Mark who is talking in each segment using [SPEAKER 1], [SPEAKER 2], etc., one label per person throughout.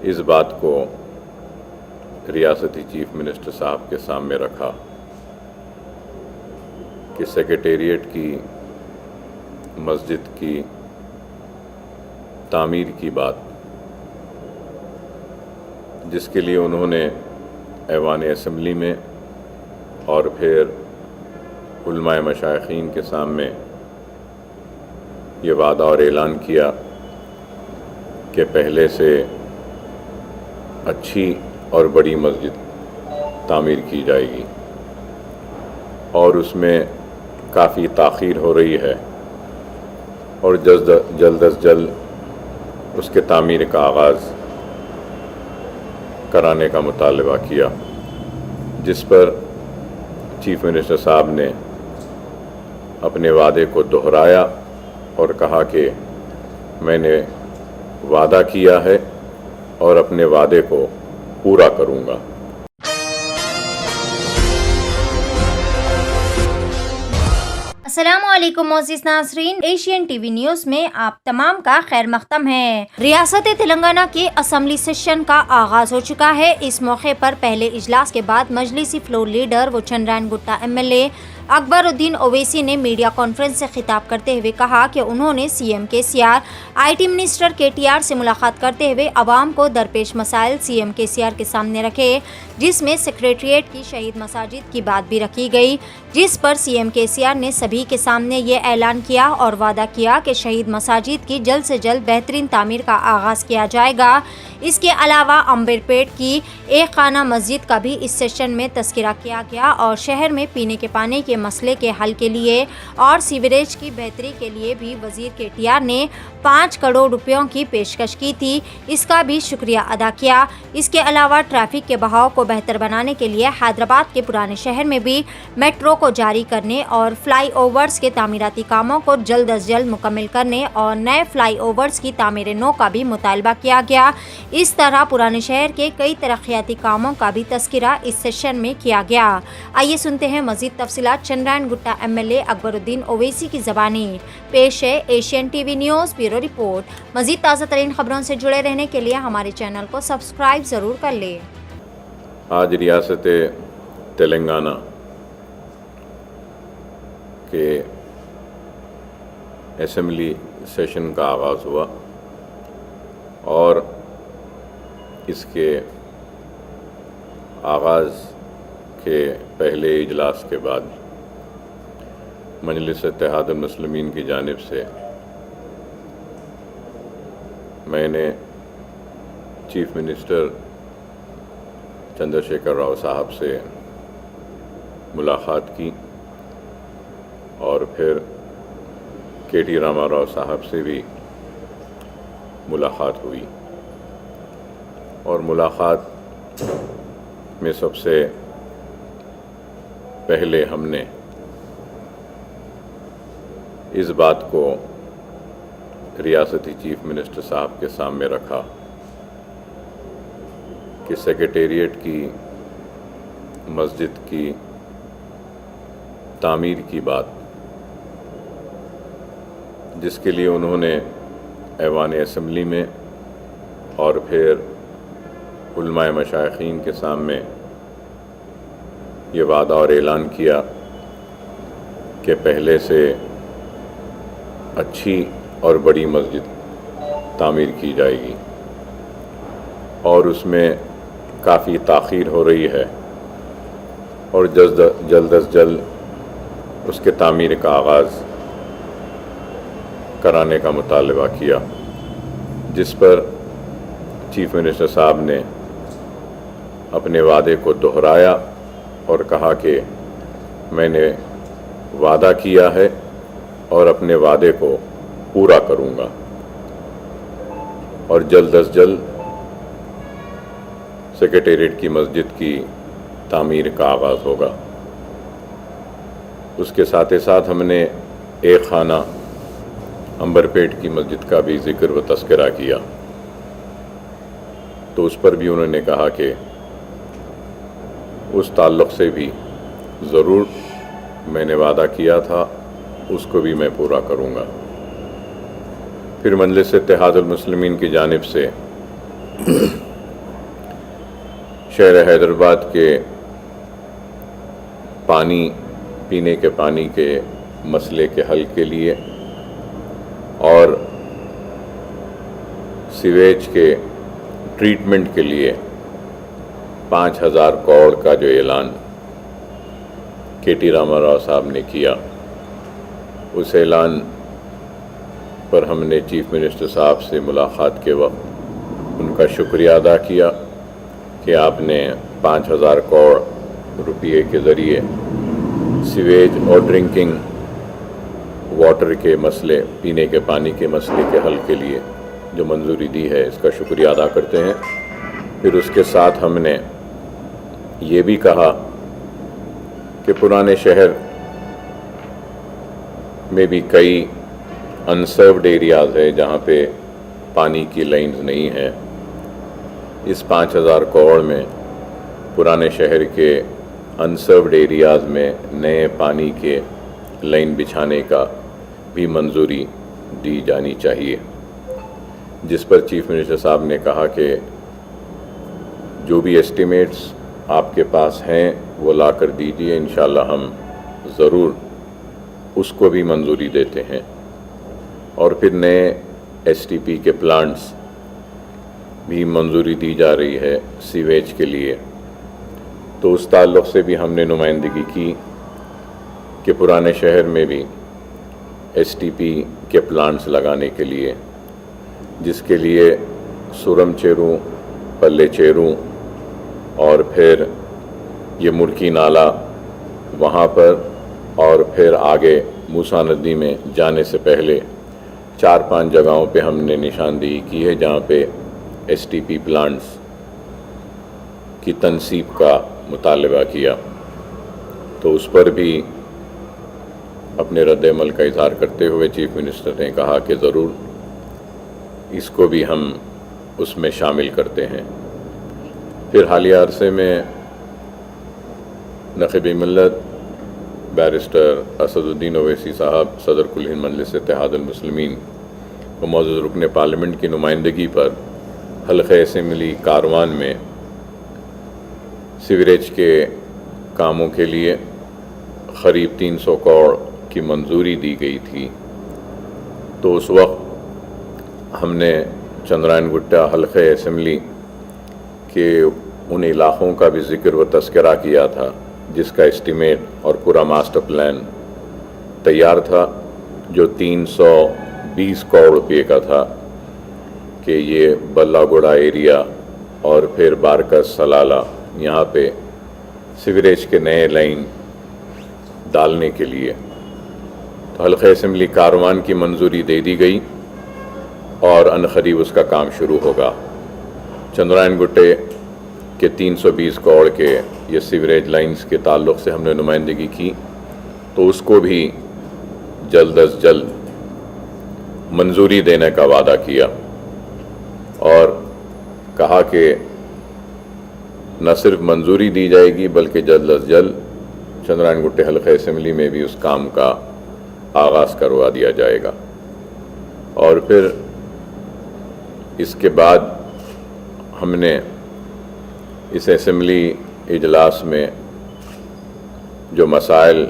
[SPEAKER 1] اس بات کو ریاستی چیف منسٹر صاحب کے سامنے رکھا کہ سیکریٹریٹ کی مسجد کی تعمیر کی بات، جس کے لیے انہوں نے ایوان اسمبلی میں اور پھر علماء مشائخین کے سامنے یہ وعدہ اور اعلان کیا کہ پہلے سے اچھی اور بڑی مسجد تعمیر کی جائے گی، اور اس میں کافی تاخیر ہو رہی ہے، اور جلد از جلد اس کے تعمیر کا آغاز کرانے کا مطالبہ کیا، جس پر چیف منسٹر صاحب نے اپنے وعدے کو دہرایا اور کہا کہ میں نے وعدہ کیا ہے اور اپنے وعدے کو پورا کروں گا۔
[SPEAKER 2] السلام علیکم معزز ناظرین، ایشین ٹی وی نیوز میں آپ تمام کا خیر مقدم ہے۔ ریاست تلنگانہ کے اسمبلی سیشن کا آغاز ہو چکا ہے۔ اس موقع پر پہلے اجلاس کے بعد مجلسی فلور لیڈر و چندرائن گٹا MLA اکبر الدین اویسی نے میڈیا کانفرنس سے خطاب کرتے ہوئے کہا کہ انہوں نے CM KCR، IT minister KTR سے ملاقات کرتے ہوئے عوام کو درپیش مسائل CM KCR کے سامنے رکھے، جس میں سیکریٹریٹ کی شہید مساجد کی بات بھی رکھی گئی، جس پر CM KCR نے سبھی کے سامنے یہ اعلان کیا اور وعدہ کیا کہ شہید مساجد کی جلد سے جلد بہترین تعمیر کا آغاز کیا جائے گا۔ اس کے علاوہ امبرپیٹ کی ایک خانہ مسجد کا بھی اس سیشن میں تذکرہ کیا گیا، اور شہر میں پینے کے پانی کے مسئلے کے حل کے لیے اور سیوریج کی بہتری کے لیے بھی وزیر KTR نے 5 کروڑ روپیوں کی پیشکش کی تھی، اس کا بھی شکریہ ادا کیا۔ اس کے علاوہ ٹریفک کے بہاؤ کو بہتر بنانے کے لیے حیدرآباد کے پرانے شہر میں بھی میٹرو کو جاری کرنے اور فلائی اوورز کے تعمیراتی کاموں کو جلد از جلد مکمل کرنے اور نئے فلائی اوورز کی تعمیر نو کا بھی مطالبہ کیا گیا۔ اس طرح پرانے شہر کے کئی ترقیاتی کاموں کا بھی تذکرہ اس سیشن میں کیا گیا۔ آئیے سنتے ہیں مزید تفصیلات چندرائن گٹا MLA اکبر الدین اویسی کی زبانی۔ پیش ہے Asian T V news bureau report. مزید تازہ ترین خبروں سے جڑے رہنے کے لیے ہمارے چینل کو سبسکرائب ضرور کر لیں۔
[SPEAKER 1] آج ریاست تلنگانہ کے اسمبلی سیشن کا آغاز ہوا، اور اس کے آغاز کے پہلے اجلاس کے بعد مجلس اتحاد المسلمین کی جانب سے میں نے چیف منسٹر چندر شیکھر راؤ صاحب سے ملاقات کی، اور پھر KT راما راؤ صاحب سے بھی ملاقات ہوئی، اور ملاقات میں سب سے پہلے ہم نے اس بات کو ریاستی چیف منسٹر صاحب کے سامنے رکھا کہ سیکریٹریٹ کی مسجد کی تعمیر کی بات، جس کے لیے انہوں نے ایوان اسمبلی میں اور پھر علماء مشائخین کے سامنے یہ وعدہ اور اعلان کیا کہ پہلے سے اچھی اور بڑی مسجد تعمیر کی جائے گی، اور اس میں کافی تاخیر ہو رہی ہے، اور جلد از جلد اس کے تعمیر کا آغاز کرانے کا مطالبہ کیا، جس پر چیف منسٹر صاحب نے اپنے وعدے کو دہرایا اور کہا کہ میں نے وعدہ کیا ہے اور اپنے وعدے کو پورا کروں گا، اور جلد از جلد سیکریٹریٹ کی مسجد کی تعمیر کا آغاز ہوگا۔ اس کے ساتھ ساتھ ہم نے ایک خانہ امبرپیٹ کی مسجد کا بھی ذکر و تذکرہ کیا، تو اس پر بھی انہوں نے کہا کہ اس تعلق سے بھی ضرور میں نے وعدہ کیا تھا، اس کو بھی میں پورا کروں گا۔ پھر مجلس اتحاد المسلمین کی جانب سے شہر حیدرآباد کے پینے کے پانی کے مسئلے کے حل کے لیے اور سیویج کے ٹریٹمنٹ کے لیے 5,000 کروڑ کا جو اعلان کے ٹی راما راؤ صاحب نے کیا، اس اعلان پر ہم نے چیف منسٹر صاحب سے ملاقات کے وقت ان کا شکریہ ادا کیا کہ آپ نے 5,000 کروڑ روپے کے ذریعے سیویج اور ڈرنکنگ واٹر کے مسئلے، پینے کے پانی کے مسئلے کے حل کے لیے جو منظوری دی ہے، اس کا شکریہ ادا کرتے ہیں۔ پھر اس کے ساتھ ہم نے یہ بھی کہا کہ پرانے شہر میں بھی کئی انسروڈ ایریاز ہے جہاں پہ پانی کی لائنز نہیں ہیں۔ اس 5,000 کروڑ میں پرانے شہر کے انسروڈ ایریاز میں نئے پانی کے لائن بچھانے کا بھی منظوری دی جانی چاہیے، جس پر چیف منسٹر صاحب نے کہا کہ جو بھی ایسٹیمیٹس آپ کے پاس ہیں وہ لا کر دیجیے، انشاءاللہ ہم ضرور اس کو بھی منظوری دیتے ہیں۔ اور پھر نئے ایس ٹی پی کے پلانٹس بھی منظوری دی جا رہی ہے سیویج کے لیے، تو اس تعلق سے بھی ہم نے نمائندگی کی کہ پرانے شہر میں بھی ایس ٹی پی کے پلانٹس لگانے کے لیے، جس کے لیے سورم چیروں، پلے چیروں اور پھر یہ مرکی نالا وہاں پر، اور پھر آگے موسیٰ ندی میں جانے سے پہلے 4-5 جگہوں پہ ہم نے نشاندہی کی ہے جہاں پہ ایس ٹی پی پلانٹس کی تنصیب کا مطالبہ کیا، تو اس پر بھی اپنے رد عمل کا اظہار کرتے ہوئے چیف منسٹر نے کہا کہ ضرور اس کو بھی ہم اس میں شامل کرتے ہیں۔ پھر حالیہ عرصے میں نقیب ملت بیرسٹر اسد الدین اویسی صاحب صدر کل ہند مجلس اتحاد المسلمین و معزز رکن پارلیمنٹ کی نمائندگی پر حلقہ اسمبلی کاروان میں سیوریج کے کاموں کے لیے قریب 300 کروڑ کی منظوری دی گئی تھی، تو اس وقت ہم نے چندرائن گٹا حلقہ اسمبلی کے ان علاقوں کا بھی ذکر و تذکرہ کیا تھا جس کا اسٹیمیٹ اور پورا ماسٹر پلان تیار تھا، جو 320 کروڑ روپے کا تھا، کہ یہ بلا گوڑا ایریا اور پھر بارکس سلالہ یہاں پہ سیوریج کے نئے لائن ڈالنے کے لیے۔ تو حلقہ اسمبلی کاروان کی منظوری دے دی گئی اور عنقریب اس کا کام شروع ہوگا۔ چندرائن گٹے کے 320 کروڑ کے یہ سیوریج لائنز کے تعلق سے ہم نے نمائندگی کی، تو اس کو بھی جلد از جلد منظوری دینے کا وعدہ کیا اور کہا کہ نہ صرف منظوری دی جائے گی بلکہ جلد از جلد چندرائن گٹے حلقہ اسمبلی میں بھی اس کام کا آغاز کروا دیا جائے گا۔ اور پھر اس کے بعد ہم نے اس اسمبلی اجلاس میں جو مسائل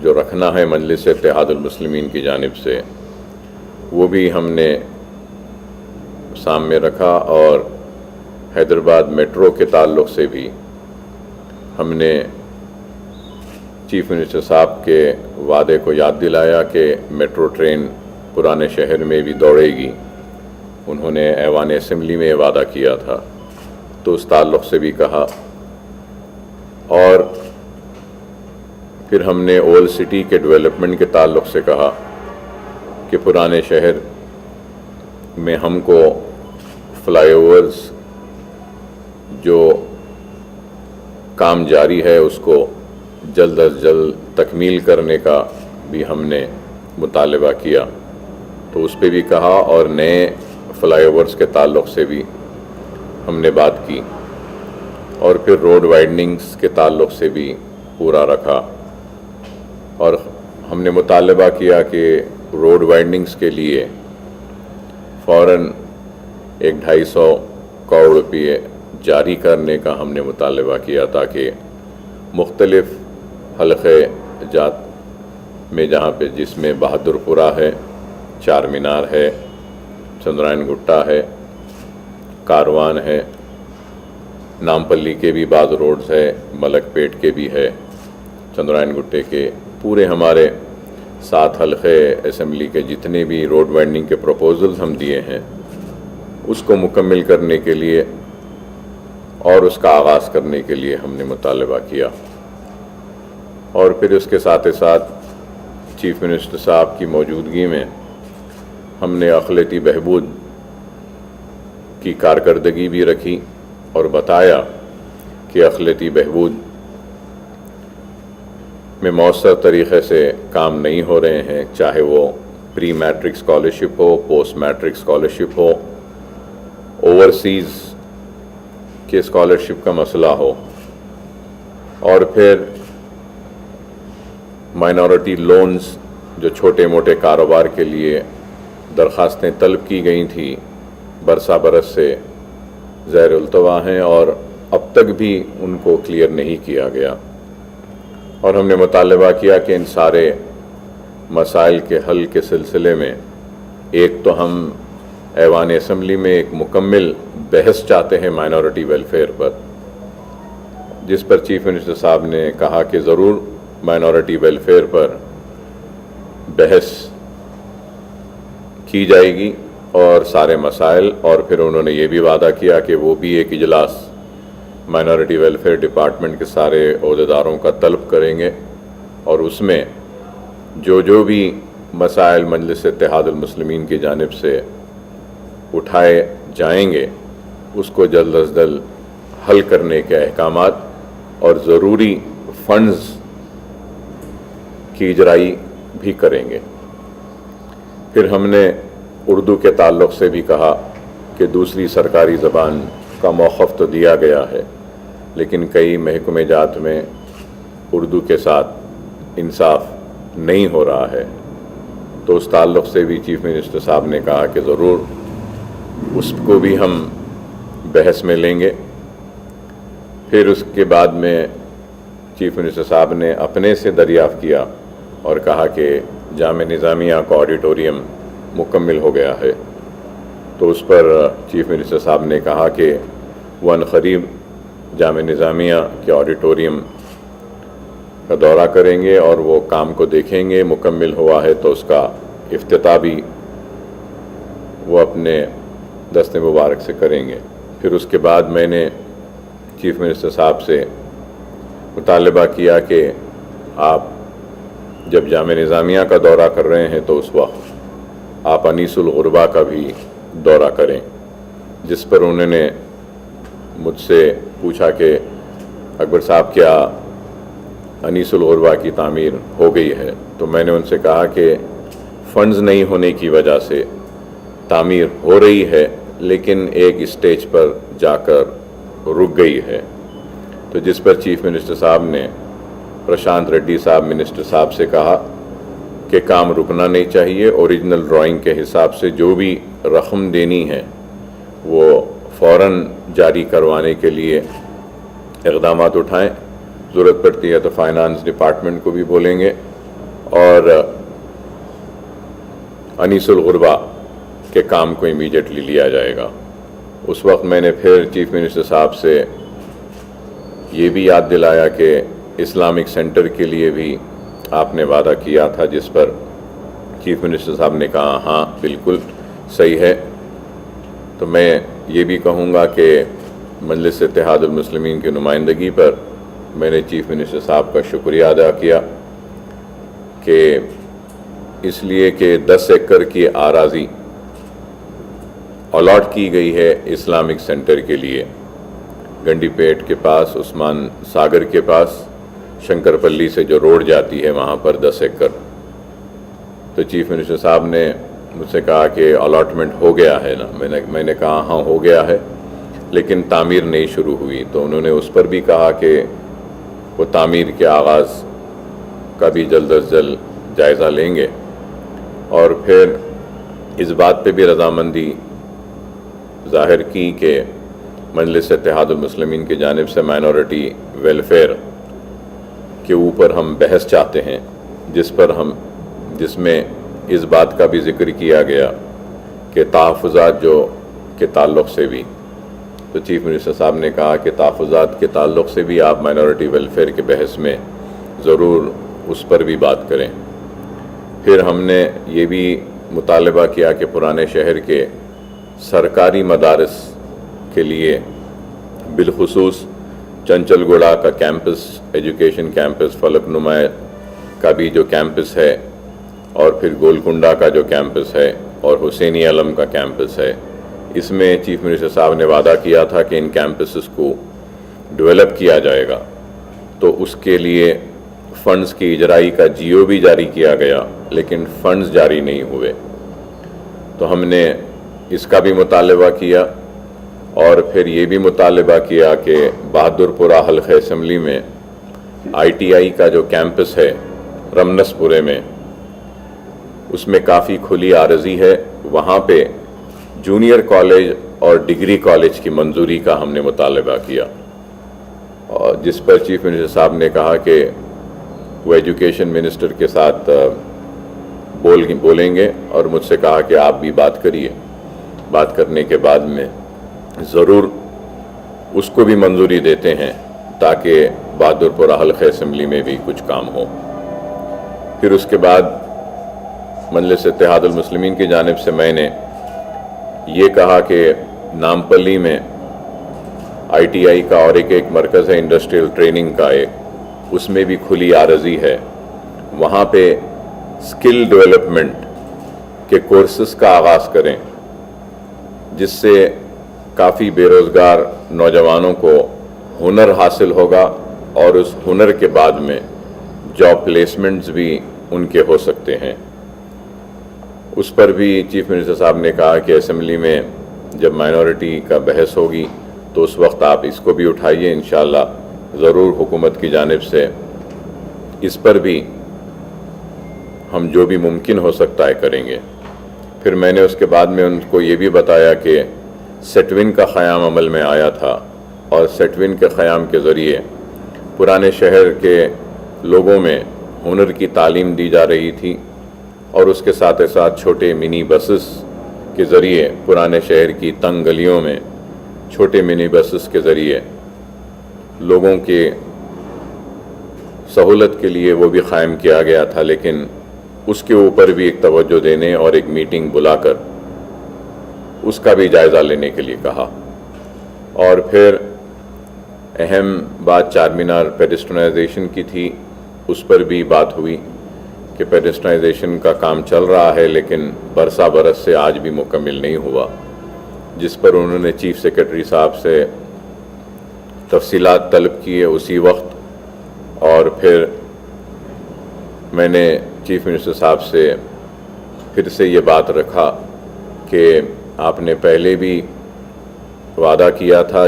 [SPEAKER 1] جو رکھنا ہے مجلس اتحاد المسلمین کی جانب سے، وہ بھی ہم نے سامنے رکھا، اور حیدرآباد میٹرو کے تعلق سے بھی ہم نے چیف منسٹر صاحب کے وعدے کو یاد دلایا کہ میٹرو ٹرین پرانے شہر میں بھی دوڑے گی۔ انہوں نے ایوان اسمبلی میں وعدہ کیا تھا، تو اس تعلق سے بھی کہا۔ اور پھر ہم نے اولڈ سٹی کے ڈیولپمنٹ کے تعلق سے کہا کہ پرانے شہر میں ہم کو فلائی اوورز جو کام جاری ہے اس کو جلد از جلد تکمیل کرنے کا بھی ہم نے مطالبہ کیا، تو اس پہ بھی کہا، اور نئے فلائی اوورز کے تعلق سے بھی ہم نے بات کی، اور پھر روڈ وائڈننگز کے تعلق سے بھی پورا رکھا، اور ہم نے مطالبہ کیا کہ روڈ وائڈننگز کے لیے فوراً 150 کروڑ روپے جاری کرنے کا ہم نے مطالبہ کیا تاکہ مختلف حلقے جات میں جس میں بہادر پورہ ہے، چار مینار ہے، چندرائن گٹا ہے، کاروان ہے، نامپلی کے بھی بعض روڈز ہے، ملک پیٹ کے بھی ہے، چندرائن گٹے کے پورے ہمارے 7 حلقے اسمبلی کے جتنے بھی روڈ وائنڈنگ کے پروپوزلز ہم دیے ہیں اس کو مکمل کرنے کے لیے اور اس کا آغاز کرنے کے لیے ہم نے مطالبہ کیا۔ اور پھر اس کے ساتھ ساتھ چیف منسٹر صاحب کی موجودگی میں ہم نے اقلیتی بہبود کی کارکردگی بھی رکھی اور بتایا کہ اقلیتی بہبود میں مؤثر طریقے سے کام نہیں ہو رہے ہیں، چاہے وہ پری میٹرک اسکالرشپ ہو، پوسٹ میٹرک اسکالرشپ ہو، اوورسیز کے اسکالرشپ کا مسئلہ ہو، اور پھر مائنورٹی لونز جو چھوٹے موٹے کاروبار کے لیے درخواستیں طلب کی گئی تھیں برسہ برس سے زیر التوا ہیں اور اب تک بھی ان کو کلیئر نہیں کیا گیا۔ اور ہم نے مطالبہ کیا کہ ان سارے مسائل کے حل کے سلسلے میں ایک تو ہم ایوان اسمبلی میں ایک مکمل بحث چاہتے ہیں مائنورٹی ویلفیئر پر، جس پر چیف منسٹر صاحب نے کہا کہ ضرور مائنورٹی ویلفیئر پر بحث کی جائے گی اور سارے مسائل، اور پھر انہوں نے یہ بھی وعدہ کیا کہ وہ بھی ایک اجلاس مائنورٹی ویلفیئر ڈپارٹمنٹ کے سارے عہدیداروں کا طلب کریں گے اور اس میں جو بھی مسائل مجلس اتحاد المسلمین کی جانب سے اٹھائے جائیں گے اس کو جلد از جلد حل کرنے کے احکامات اور ضروری فنڈز کی اجرائی بھی کریں گے۔ پھر ہم نے اردو کے تعلق سے بھی کہا کہ دوسری سرکاری زبان کا موقف تو دیا گیا ہے لیکن کئی محکمہ جات میں اردو کے ساتھ انصاف نہیں ہو رہا ہے، تو اس تعلق سے بھی چیف منسٹر صاحب نے کہا کہ ضرور اس کو بھی ہم بحث میں لیں گے۔ پھر اس کے بعد میں چیف منسٹر صاحب نے اپنے سے دریافت کیا اور کہا کہ جامعہ نظامیہ کا آڈیٹوریم مکمل ہو گیا ہے، تو اس پر چیف منسٹر صاحب نے کہا کہ وہ عنقریب جامعہ نظامیہ کے آڈیٹوریم کا دورہ کریں گے اور وہ کام کو دیکھیں گے، مکمل ہوا ہے تو اس کا افتتاح بھی وہ اپنے دست مبارک سے کریں گے۔ پھر اس کے بعد میں نے چیف منسٹر صاحب سے مطالبہ کیا کہ آپ جب جامعہ نظامیہ کا دورہ کر رہے ہیں تو اس وقت آپ انیس الغربا کا بھی دورہ کریں، جس پر انہوں نے مجھ سے پوچھا کہ اکبر صاحب کیا انیس الغربا کی تعمیر ہو گئی ہے؟ تو میں نے ان سے کہا کہ فنڈز نہیں ہونے کی وجہ سے تعمیر ہو رہی ہے لیکن ایک اسٹیج پر جا کر رک گئی ہے، تو جس پر چیف منسٹر صاحب نے پرشانت ریڈی صاحب منسٹر صاحب سے کہا کہ کام رکنا نہیں چاہیے، اوریجنل ڈرائنگ کے حساب سے جو بھی رقم دینی ہے وہ فوراً جاری کروانے کے لیے اقدامات اٹھائیں، ضرورت پڑتی ہے تو فائنانس ڈپارٹمنٹ کو بھی بولیں گے اور انیس الغربا کے کام کو امیڈیٹلی لیا جائے گا۔ اس وقت میں نے پھر چیف منسٹر صاحب سے یہ بھی یاد دلایا کہ اسلامک سینٹر کے لیے بھی آپ نے وعدہ کیا تھا، جس پر چیف منسٹر صاحب نے کہا ہاں بالکل صحیح ہے۔ تو میں یہ بھی کہوں گا کہ مجلس اتحاد المسلمین کی نمائندگی پر میں نے چیف منسٹر صاحب کا شکریہ ادا کیا کہ اس لیے کہ 10 ایکڑ کی اراضی الاٹ کی گئی ہے اسلامک سینٹر کے لیے، گنڈی پیٹ کے پاس، عثمان ساگر کے پاس، شنکر پلی سے جو روڈ جاتی ہے وہاں پر 10 ایکڑ۔ تو چیف منسٹر صاحب نے مجھ سے کہا کہ الاٹمنٹ ہو گیا ہے نا؟ میں نے کہا ہاں ہو گیا ہے لیکن تعمیر نہیں شروع ہوئی، تو انہوں نے اس پر بھی کہا کہ وہ تعمیر کے آغاز کا بھی جلد از جلد جائزہ لیں گے، اور پھر اس بات پہ بھی رضامندی ظاہر کی کہ مجلس اتحاد المسلمین کی جانب سے مائنورٹی ویلفیئر کے اوپر ہم بحث چاہتے ہیں، جس میں اس بات کا بھی ذکر کیا گیا کہ تحفظات کے تعلق سے بھی، تو چیف منسٹر صاحب نے کہا کہ تحفظات کے تعلق سے بھی آپ مائنورٹی ویلفیئر کے بحث میں ضرور اس پر بھی بات کریں۔ پھر ہم نے یہ بھی مطالبہ کیا کہ پرانے شہر کے سرکاری مدارس کے لیے بالخصوص چنچل گوڑا کا کیمپس، ایجوکیشن کیمپس، فلک نما کا بھی جو کیمپس ہے، اور پھر گولکنڈہ کا جو کیمپس ہے، اور حسینی علم کا کیمپس ہے، اس میں چیف منسٹر صاحب نے وعدہ کیا تھا کہ ان کیمپسز کو ڈیولپ کیا جائے گا، تو اس کے لیے فنڈز کی اجرائی کا GO بھی جاری کیا گیا، لیکن فنڈز جاری نہیں ہوئے۔ تو ہم نے اس کا بھی مطالبہ کیا، اور پھر یہ بھی مطالبہ کیا کہ بہادر پورہ حلقہ اسمبلی میں ITI کا جو کیمپس ہے رمنس پورے میں، اس میں کافی کھلی عارضی ہے، وہاں پہ جونیئر کالج اور ڈگری کالج کی منظوری کا ہم نے مطالبہ کیا، اور جس پر چیف منسٹر صاحب نے کہا کہ وہ ایجوکیشن منسٹر کے ساتھ بولیں گے، اور مجھ سے کہا کہ آپ بھی بات کریے، بات کرنے کے بعد میں ضرور اس کو بھی منظوری دیتے ہیں تاکہ بہادر پورہ حلقہ اسمبلی میں بھی کچھ کام ہو۔ پھر اس کے بعد مجلس اتحاد المسلمین کی جانب سے میں نے یہ کہا کہ نامپلی میں ITI کا اور ایک مرکز ہے انڈسٹریل ٹریننگ کا، اس میں بھی کھلی عارضی ہے، وہاں پہ اسکل ڈیولپمنٹ کے کورسز کا آغاز کریں، جس سے کافی بے روزگار نوجوانوں کو ہنر حاصل ہوگا، اور اس ہنر کے بعد میں جاب پلیسمنٹس بھی ان کے ہو سکتے ہیں۔ اس پر بھی چیف منسٹر صاحب نے کہا کہ اسمبلی میں جب مائنورٹی کا بحث ہوگی تو اس وقت آپ اس کو بھی اٹھائیے، انشاءاللہ ضرور حکومت کی جانب سے اس پر بھی ہم جو بھی ممکن ہو سکتا ہے کریں گے۔ پھر میں نے اس کے بعد میں ان کو یہ بھی بتایا کہ سیٹون کا قیام عمل میں آیا تھا، اور سیٹون کے قیام کے ذریعے پرانے شہر کے لوگوں میں ہنر کی تعلیم دی جا رہی تھی، اور اس کے ساتھ ساتھ چھوٹے منی بسز کے ذریعے پرانے شہر کی تنگ گلیوں میں چھوٹے منی بسز کے ذریعے لوگوں کے سہولت کے لیے وہ بھی قائم کیا گیا تھا، لیکن اس کے اوپر بھی ایک توجہ دینے اور ایک میٹنگ بلا کر اس کا بھی جائزہ لینے کے لیے کہا۔ اور پھر اہم بات چار مینار پیڈسٹرائزیشن کی تھی، اس پر بھی بات ہوئی کہ پیڈسٹرائزیشن کا کام چل رہا ہے، لیکن برسا برس سے آج بھی مکمل نہیں ہوا، جس پر انہوں نے چیف سیکرٹری صاحب سے تفصیلات طلب کیے اسی وقت۔ اور پھر میں نے چیف منسٹر صاحب سے پھر سے یہ بات رکھا کہ آپ نے پہلے بھی وعدہ کیا تھا،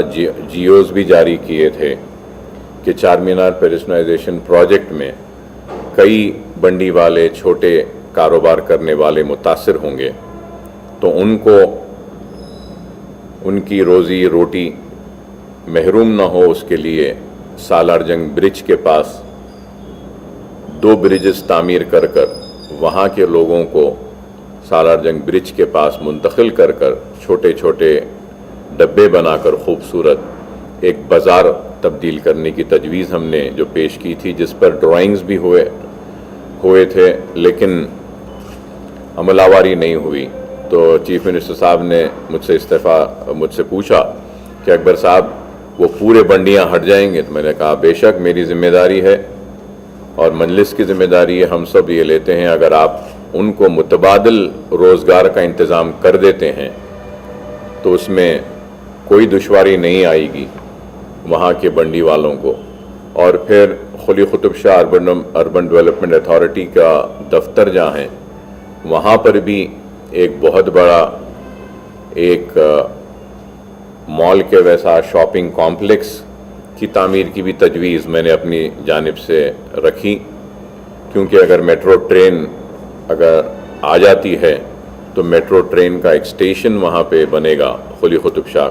[SPEAKER 1] GOs بھی جاری کیے تھے کہ چار مینار پیڈسٹرائزیشن پروجیکٹ میں کئی بنڈی والے چھوٹے کاروبار کرنے والے متاثر ہوں گے، تو ان کو ان کی روزی روٹی محروم نہ ہو، اس کے لیے سالار جنگ برج کے پاس 2 برجز تعمیر کر وہاں کے لوگوں کو سالار جنگ برج کے پاس منتقل کر چھوٹے چھوٹے ڈبے بنا کر خوبصورت ایک بازار تبدیل کرنے کی تجویز ہم نے جو پیش کی تھی، جس پر ڈرائنگز بھی ہوئے تھے، لیکن عمل آوری نہیں ہوئی۔ تو چیف منسٹر صاحب نے مجھ سے پوچھا کہ اکبر صاحب وہ پورے بنڈیاں ہٹ جائیں گے؟ تو میں نے کہا بے شک میری ذمہ داری ہے اور مجلس کی ذمہ داری ہے، ہم سب یہ لیتے ہیں، اگر آپ ان کو متبادل روزگار کا انتظام کر دیتے ہیں تو اس میں کوئی دشواری نہیں آئے گی وہاں کے بنڈی والوں کو۔ اور پھر Quli Qutb Shah urban development authority کا دفتر جہاں ہیں، وہاں پر بھی ایک بہت بڑا ایک مال کے ویسا شاپنگ کمپلیکس کی تعمیر کی بھی تجویز میں نے اپنی جانب سے رکھی، کیونکہ اگر میٹرو ٹرین اگر آ جاتی ہے تو میٹرو ٹرین کا ایک اسٹیشن وہاں پہ بنے گا قلی قطب شاہ